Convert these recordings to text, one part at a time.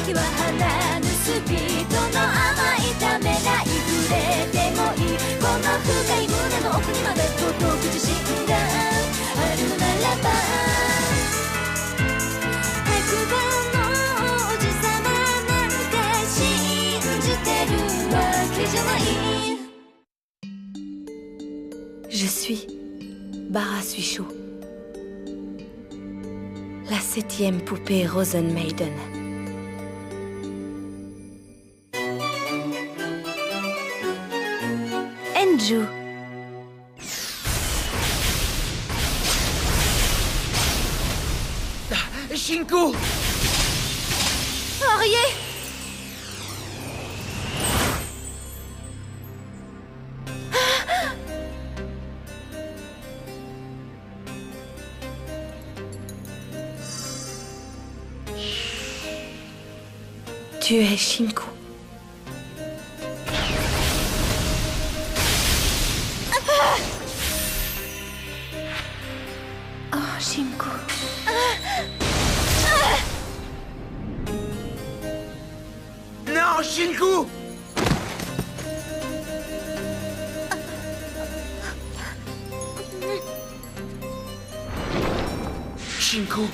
息は離ぬスピードの甘いためない触れてもいいこの深い胸の奥にまで届く自信があるのならば白馬の王子様なんて信じてるわけじゃない。 Je suis Bara Suisho, la 7e poupée Rosenmaiden. Enju. Shinku! Aurier. Tu es Shinku. Oh, Shinku. Non, Shinku! Shinku!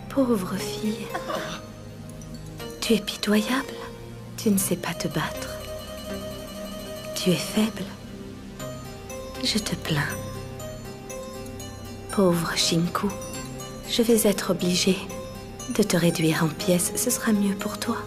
Pauvre fille. Tu es pitoyable. Tu ne sais pas te battre. Tu es faible. Je te plains. Pauvre Shinku, je vais être obligée de te réduire en pièces. Ce sera mieux pour toi.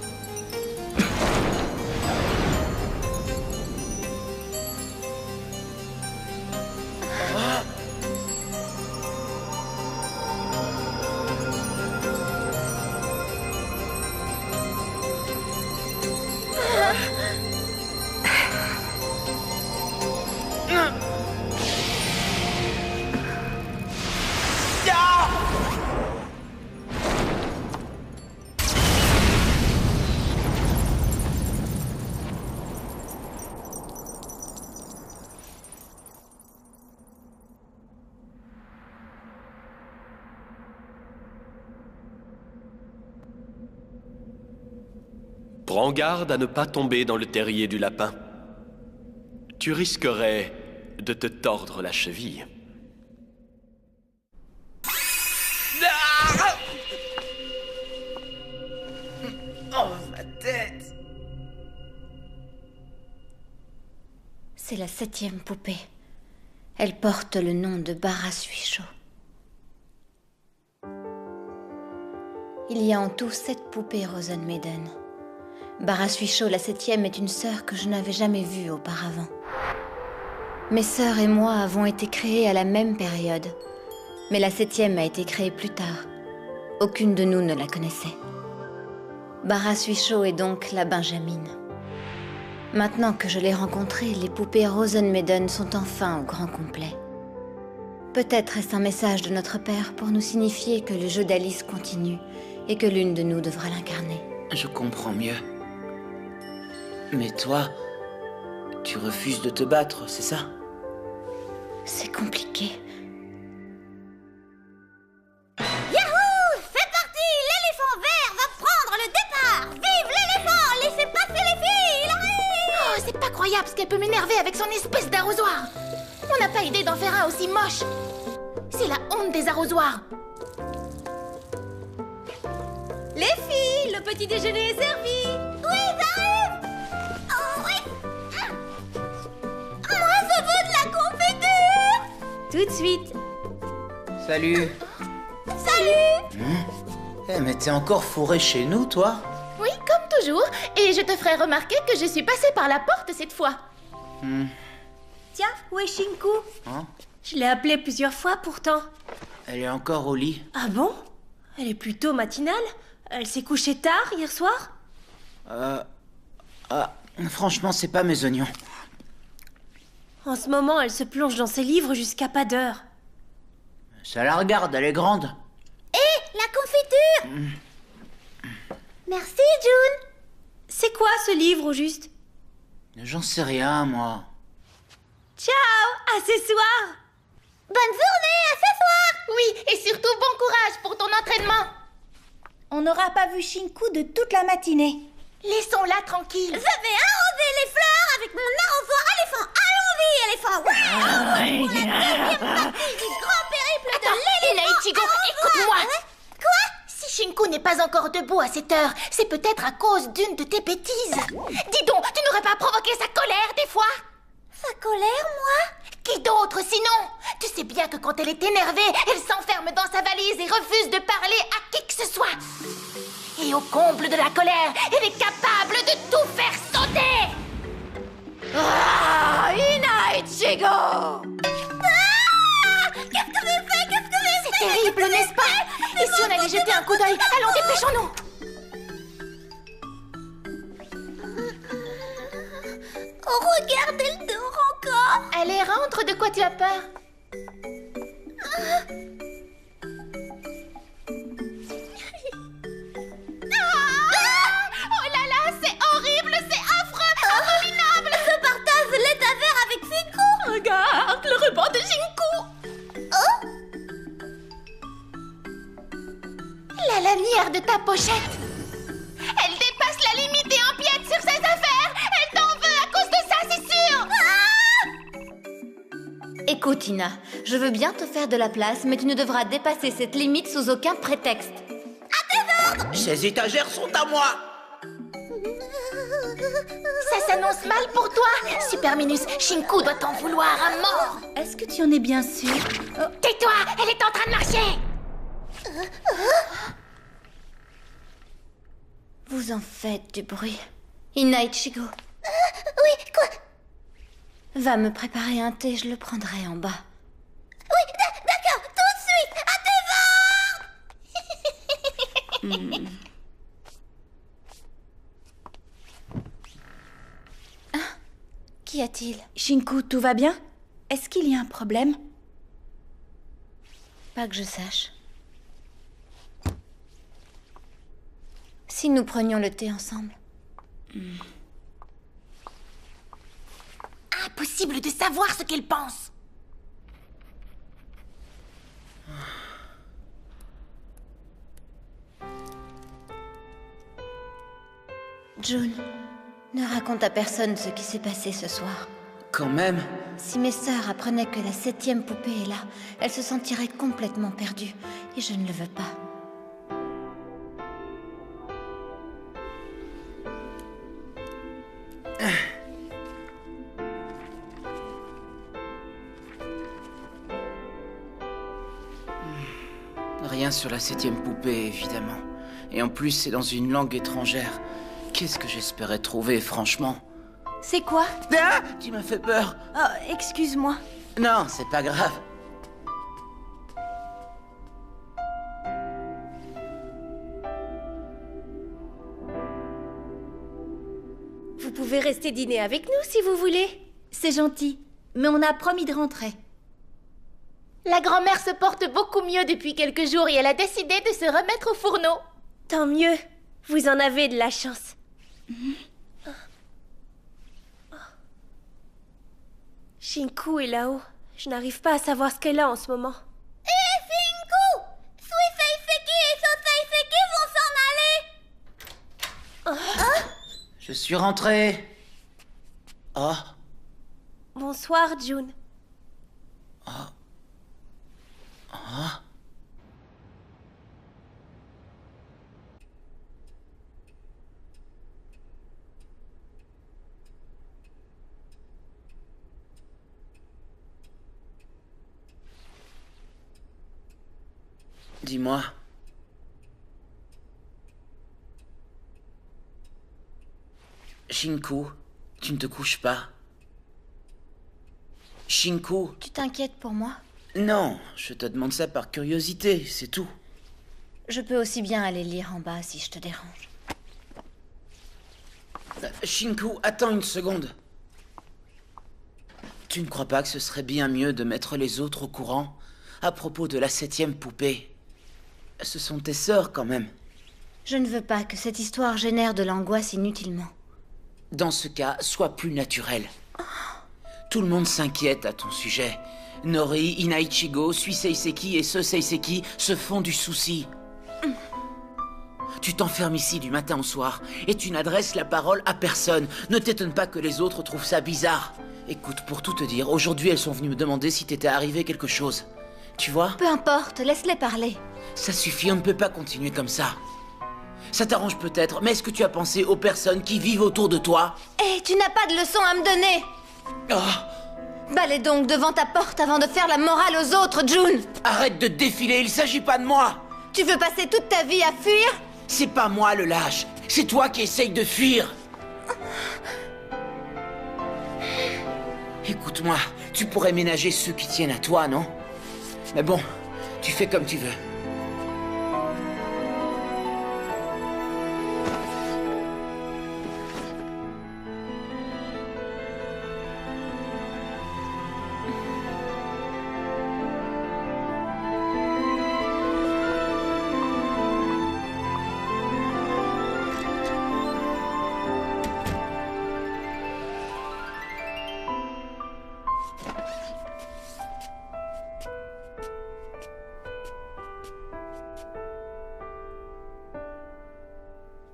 Prends garde à ne pas tomber dans le terrier du lapin. Tu risquerais de te tordre la cheville. Ah! Oh, ma tête! C'est la 7e poupée. Elle porte le nom de Bara Suisho. Il y a en tout 7 poupées Rosenmaiden. Bara Suisho, la 7e, est une sœur que je n'avais jamais vue auparavant. Mes sœurs et moi avons été créées à la même période, mais la 7e a été créée plus tard. Aucune de nous ne la connaissait. Bara Suisho est donc la Benjamine. Maintenant que je l'ai rencontrée, les poupées Rosenmaiden sont enfin au grand complet. Peut-être est-ce un message de notre père pour nous signifier que le jeu d'Alice continue et que l'une de nous devra l'incarner. Je comprends mieux. Mais toi, tu refuses de te battre, c'est ça? C'est compliqué. Yahoo! C'est parti! L'éléphant vert va prendre le départ! Vive l'éléphant! Laissez passer les filles! Il arrive! Oh, c'est pas croyable ce qu'elle peut m'énerver avec son espèce d'arrosoir! On n'a pas idée d'en faire un aussi moche! C'est la honte des arrosoirs! Les filles, le petit déjeuner est servi! Oui, j'arrive! Oh, oui! Moi, je veux de la confiture! Tout de suite! Salut! Salut! Eh, mais t'es encore fourré chez nous, toi? Oui, comme toujours. Et je te ferai remarquer que je suis passée par la porte cette fois. Tiens, où est Shinku? Hein? Je l'ai appelée plusieurs fois pourtant. Elle est encore au lit. Ah bon? Elle est plutôt matinale? Elle s'est couchée tard hier soir? Franchement, c'est pas mes oignons. En ce moment, elle se plonge dans ses livres jusqu'à pas d'heure. Ça la regarde, elle est grande. Hé, la confiture! Merci, June. C'est quoi ce livre au juste? J'en sais rien, moi. Ciao, à ce soir. Bonne journée, à ce soir. Oui, et surtout bon courage pour ton entraînement. On n'aura pas vu Shinku de toute la matinée. Laissons-la tranquille. Je vais arroser les fleurs avec mon arrosoir éléphant. Allons-y, éléphant. Ouais. Pour la deuxième partie du grand périple de l'éléphant. Inaichigo, écoute-moi. Quoi? Si Shinku n'est pas encore debout à cette heure, c'est peut-être à cause d'une de tes bêtises. Dis donc, tu n'aurais pas provoqué sa colère des fois? Sa colère, moi? Qui d'autre sinon? Tu sais bien que quand elle est énervée, elle s'enferme dans sa valise et refuse de parler à qui que ce soit. Et au comble de la colère, elle est capable de tout faire sauter. Ah, Inaichigo! Ah! Qu'est-ce que j'ai fait? Qu'est-ce que j'ai fait? C'est terrible, n'est-ce pas? Et si on allait jeter un coup d'œil? Allons, dépêchons-nous. Oh, regardez le dehors encore! Allez, rentre, de quoi tu as peur? Oh là là, c'est horrible, c'est affreux, abominable! Je partage l'étagère avec Shinku! Regarde, le ruban de Shinku! La lanière de ta pochette! Elle dépasse la limite et empiète sur ses affaires! Elle t'en veut à cause de ça, c'est sûr! Écoute, Ina, je veux bien te faire de la place, mais tu ne devras dépasser cette limite sous aucun prétexte. Ces étagères sont à moi. Ça s'annonce mal pour toi! Superminus, Shinku doit t'en vouloir à mort! Est-ce que tu en es bien sûr? Tais-toi! Elle est en train de marcher! Vous en faites du bruit. Inaichigo, Oui, quoi? va me préparer un thé, je le prendrai en bas. Oui, d'accord, tout de suite, à tes ordres! Qu'y a-t-il? Shinku, tout va bien? Est-ce qu'il y a un problème? Pas que je sache. Si nous prenions le thé ensemble. Impossible de savoir ce qu'elle pense! June, ne raconte à personne ce qui s'est passé ce soir. Quand même. Si mes sœurs apprenaient que la 7e poupée est là, elles se sentiraient complètement perdues. Et je ne le veux pas. Rien sur la 7e poupée, évidemment. Et en plus, c'est dans une langue étrangère. Qu'est-ce que j'espérais trouver, franchement? C'est quoi? Ah! Tu m'as fait peur. Oh, excuse-moi. Non, c'est pas grave. Vous pouvez rester dîner avec nous si vous voulez. C'est gentil, mais on a promis de rentrer. La grand-mère se porte beaucoup mieux depuis quelques jours et elle a décidé de se remettre au fourneau. Tant mieux, vous en avez de la chance. Shinku est là-haut. Je n'arrive pas à savoir ce qu'elle a en ce moment. Shinku! Suiseiseki et Soseiseki vont s'en aller! Je suis rentré. Oh. Bonsoir, June. Dis-moi. Shinku, tu ne te couches pas? Shinku? Tu t'inquiètes pour moi? Non, je te demande ça par curiosité, c'est tout. Je peux aussi bien aller lire en bas si je te dérange. Shinku, attends une seconde. Tu ne crois pas que ce serait bien mieux de mettre les autres au courant à propos de la 7e poupée? Ce sont tes sœurs, quand même. Je ne veux pas que cette histoire génère de l'angoisse inutilement. Dans ce cas, sois plus naturel. Tout le monde s'inquiète à ton sujet. Nori, Inaichigo, Suiseiseki et Soseiseki se font du souci. Tu t'enfermes ici du matin au soir et tu n'adresses la parole à personne. Ne t'étonne pas que les autres trouvent ça bizarre. Écoute, pour tout te dire, aujourd'hui elles sont venues me demander si t'était arrivé quelque chose. Tu vois? Peu importe, laisse-les parler. Ça suffit, on ne peut pas continuer comme ça. Ça t'arrange peut-être, mais est-ce que tu as pensé aux personnes qui vivent autour de toi? Hé, tu n'as pas de leçon à me donner. Balais donc devant ta porte avant de faire la morale aux autres, June. Arrête de défiler, il s'agit pas de moi. Tu veux passer toute ta vie à fuir? C'est pas moi le lâche, c'est toi qui essayes de fuir. Écoute-moi, tu pourrais ménager ceux qui tiennent à toi, non? Mais bon, tu fais comme tu veux.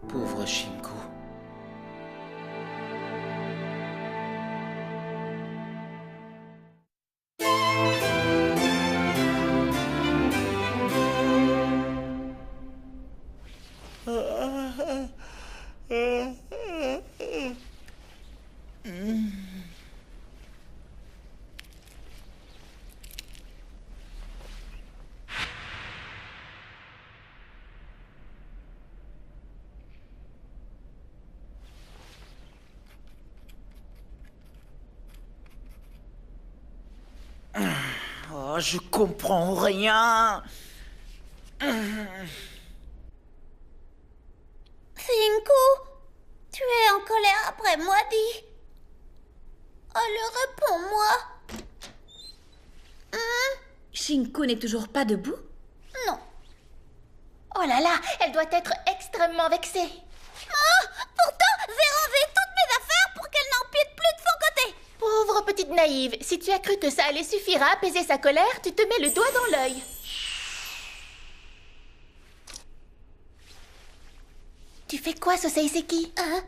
Pauvre Shinku. Oh, je comprends rien. Shinku, tu es en colère après moi, dis. Alors réponds-moi. Shinku n'est toujours pas debout? Non. Oh là là, elle doit être extrêmement vexée. Pourtant, j'ai rangé toutes mes affaires pour qu'elle n'empiète plus de son côté. Pauvre petite naïve, si tu as cru que ça allait suffire à apaiser sa colère, tu te mets le doigt dans l'œil. Tu fais quoi, Soseiseki? Hein?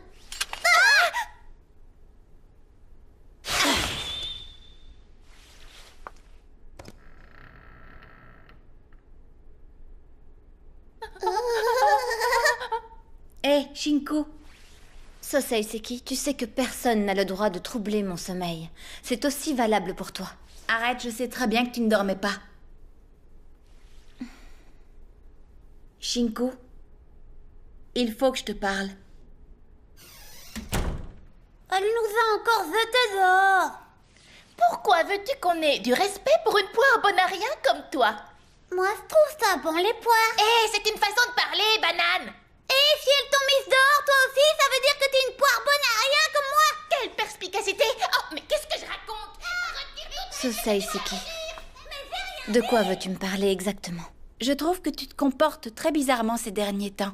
Hé, Shinku, Soseiseki, tu sais que personne n'a le droit de troubler mon sommeil. C'est aussi valable pour toi. arrête, je sais très bien que tu ne dormais pas. Shinku, il faut que je te parle. Elle nous a encore jetés dehors. Pourquoi veux-tu qu'on ait du respect pour une poire bonne à rien comme toi? Moi, je trouve ça bon, les poires. Hé, c'est une façon de parler, banane! Et si elles t'ont mise dehors, toi aussi, ça veut dire que t'es une poire bonne à rien comme moi. Quelle perspicacité! Oh, mais qu'est-ce que je raconte? Soseiseki, de quoi veux-tu me parler exactement? Je trouve que tu te comportes très bizarrement ces derniers temps.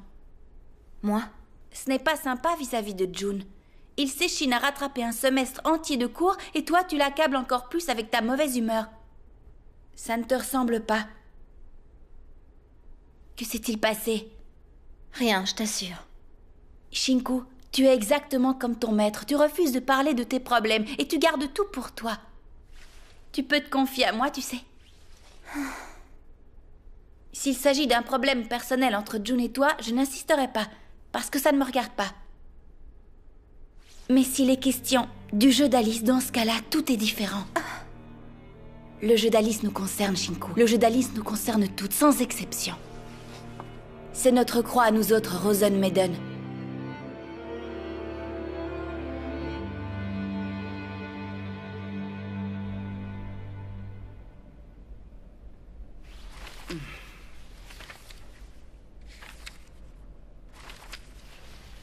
Moi? Ce n'est pas sympa vis-à-vis de June. Il s'échine à rattraper un semestre entier de cours et toi, tu l'accables encore plus avec ta mauvaise humeur. Ça ne te ressemble pas. Que s'est-il passé? Rien, je t'assure. Shinku, tu es exactement comme ton maître. Tu refuses de parler de tes problèmes et tu gardes tout pour toi. Tu peux te confier à moi, tu sais. S'il s'agit d'un problème personnel entre June et toi, je n'insisterai pas, parce que ça ne me regarde pas. Mais s'il est question du jeu d'Alice, dans ce cas-là, tout est différent. Le jeu d'Alice nous concerne, Shinku. Le jeu d'Alice nous concerne toutes, sans exception. C'est notre croix à nous autres, Rosen Maiden.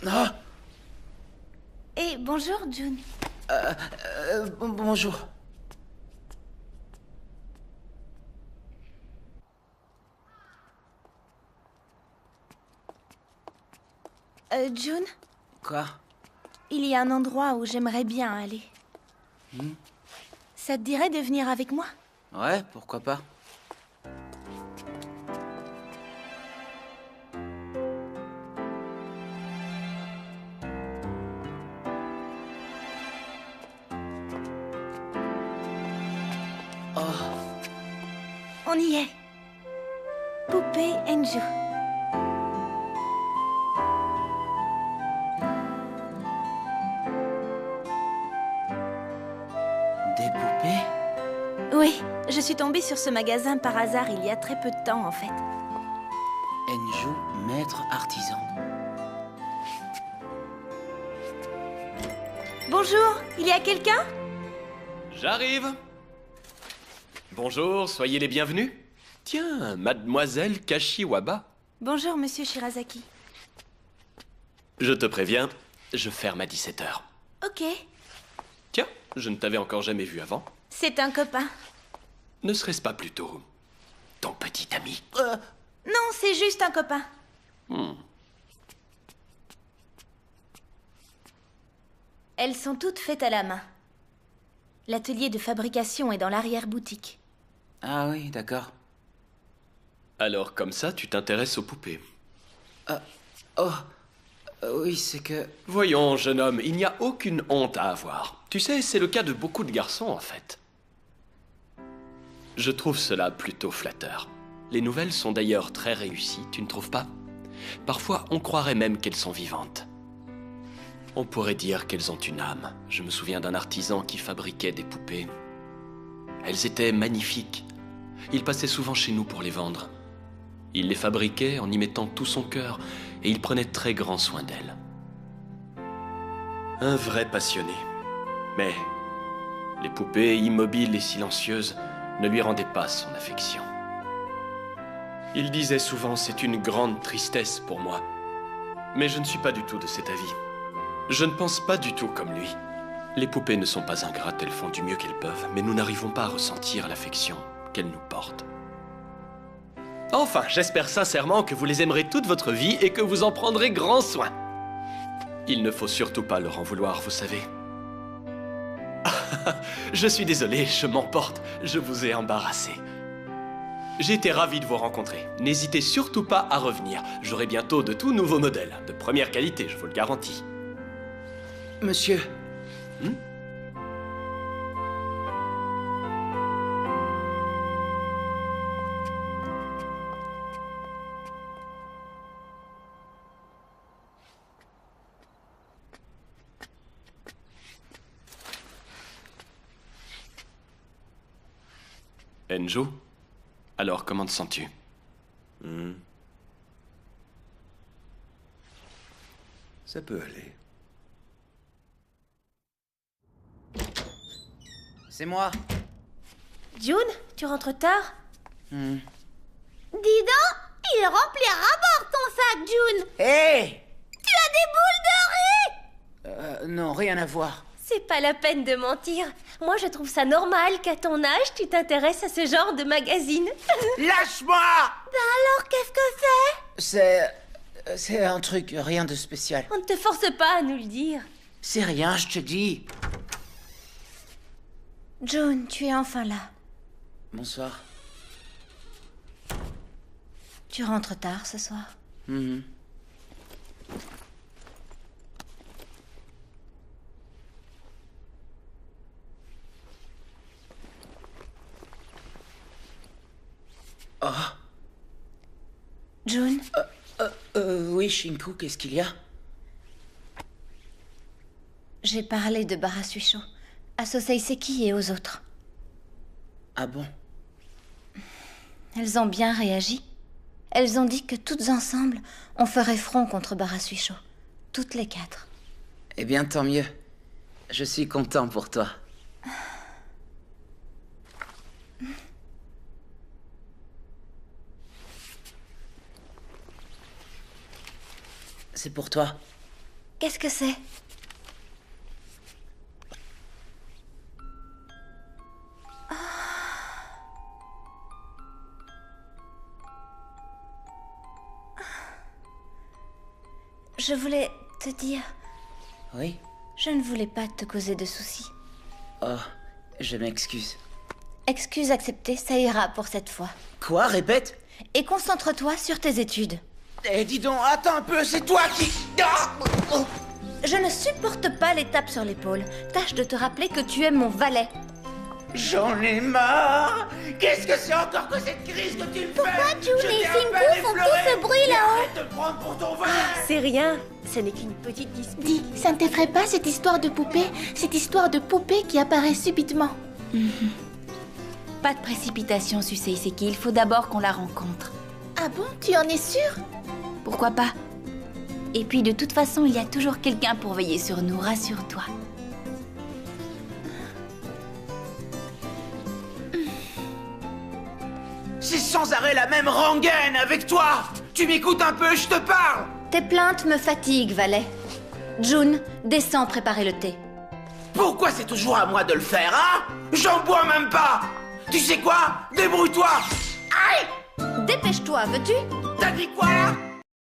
Ah, Et bonjour, June. bonjour. June, Quoi? il y a un endroit où j'aimerais bien aller. Ça te dirait de venir avec moi? Ouais, pourquoi pas? On y est. Poupée Enju. Des poupées? Oui, je suis tombée sur ce magasin par hasard il y a très peu de temps en fait. Enju, maître artisan. Bonjour, il y a quelqu'un? J'arrive. Bonjour, soyez les bienvenus. Tiens, mademoiselle Kashiwaba. Bonjour, monsieur Shirazaki. Je te préviens, je ferme à 17h. Ok, Tiens, je ne t'avais encore jamais vu avant. c'est un copain. Ne serait-ce pas plutôt ton petit ami? Non, c'est juste un copain. Elles sont toutes faites à la main. L'atelier de fabrication est dans l'arrière-boutique. Ah oui, d'accord. Alors comme ça, tu t'intéresses aux poupées. Oui, c'est que... Voyons, jeune homme, il n'y a aucune honte à avoir. Tu sais, c'est le cas de beaucoup de garçons, en fait. Je trouve cela plutôt flatteur. Les nouvelles sont d'ailleurs très réussies, tu ne trouves pas? Parfois, on croirait même qu'elles sont vivantes. On pourrait dire qu'elles ont une âme. Je me souviens d'un artisan qui fabriquait des poupées. Elles étaient magnifiques. Il passait souvent chez nous pour les vendre. Il les fabriquait en y mettant tout son cœur et il prenait très grand soin d'elles. Un vrai passionné. Mais les poupées immobiles et silencieuses ne lui rendaient pas son affection. Il disait souvent « c'est une grande tristesse pour moi ». Mais je ne suis pas du tout de cet avis. Je ne pense pas du tout comme lui. Les poupées ne sont pas ingrates, elles font du mieux qu'elles peuvent, mais nous n'arrivons pas à ressentir l'affection qu'elles nous portent. Enfin, j'espère sincèrement que vous les aimerez toute votre vie et que vous en prendrez grand soin. Il ne faut surtout pas leur en vouloir, vous savez. Je suis désolé, je m'emporte, je vous ai embarrassé. J'ai été ravi de vous rencontrer. N'hésitez surtout pas à revenir. J'aurai bientôt de tout nouveaux modèles, de première qualité, je vous le garantis. Monsieur... Enju, alors comment te sens-tu? Ça peut aller. C'est moi. June, tu rentres tard? Dis donc, il remplira à bord ton sac, June. Hé Tu as des boules de riz. Non, rien à voir. C'est pas la peine de mentir. Moi, je trouve ça normal qu'à ton âge, tu t'intéresses à ce genre de magazine. Lâche-moi! Alors, qu'est-ce que c'est? C'est un truc, rien de spécial. On ne te force pas à nous le dire. C'est rien, je te dis. June, tu es enfin là. Bonsoir. Tu rentres tard ce soir. June, Oui, Shinku, qu'est-ce qu'il y a? j'ai parlé de Barasuisho à Soseiseki et aux autres. Ah bon? Elles ont bien réagi. Elles ont dit que toutes ensemble, on ferait front contre Barasuisho. Toutes les 4. Eh bien, tant mieux. Je suis content pour toi. C'est pour toi. Qu'est-ce que c'est? Je voulais te dire... Oui? Je ne voulais pas te causer de soucis. Oh, je m'excuse. Excuse acceptée, ça ira pour cette fois. Quoi? Répète? Et concentre-toi sur tes études. Eh, dis donc, attends un peu, c'est toi qui... Ah! Oh. Je ne supporte pas les tapes sur l'épaule. Tâche de te rappeler que tu es mon valet. J'en ai marre. Qu'est-ce que c'est encore que cette crise que tu me fais? Pourquoi June Je et t'ai à Shinku peine font effleuré. tout ce bruit là-haut? Arrête de me prendre pour ton verre. C'est rien, ce n'est qu'une petite dispute. Dis, ça ne t'effraie pas cette histoire de poupée? Cette histoire de poupée qui apparaît subitement. Pas de précipitation, Suseiseki. Il faut d'abord qu'on la rencontre. Ah bon, tu en es sûre? Pourquoi pas? Et puis, de toute façon, il y a toujours quelqu'un pour veiller sur nous, rassure-toi. C'est sans arrêt la même rengaine avec toi. Tu m'écoutes un peu, je te parle. Tes plaintes me fatiguent, Valet. June, descends préparer le thé. Pourquoi c'est toujours à moi de le faire, hein? J'en bois même pas. Tu sais quoi? Débrouille-toi. Aïe! Dépêche-toi, veux-tu? T'as dit quoi là?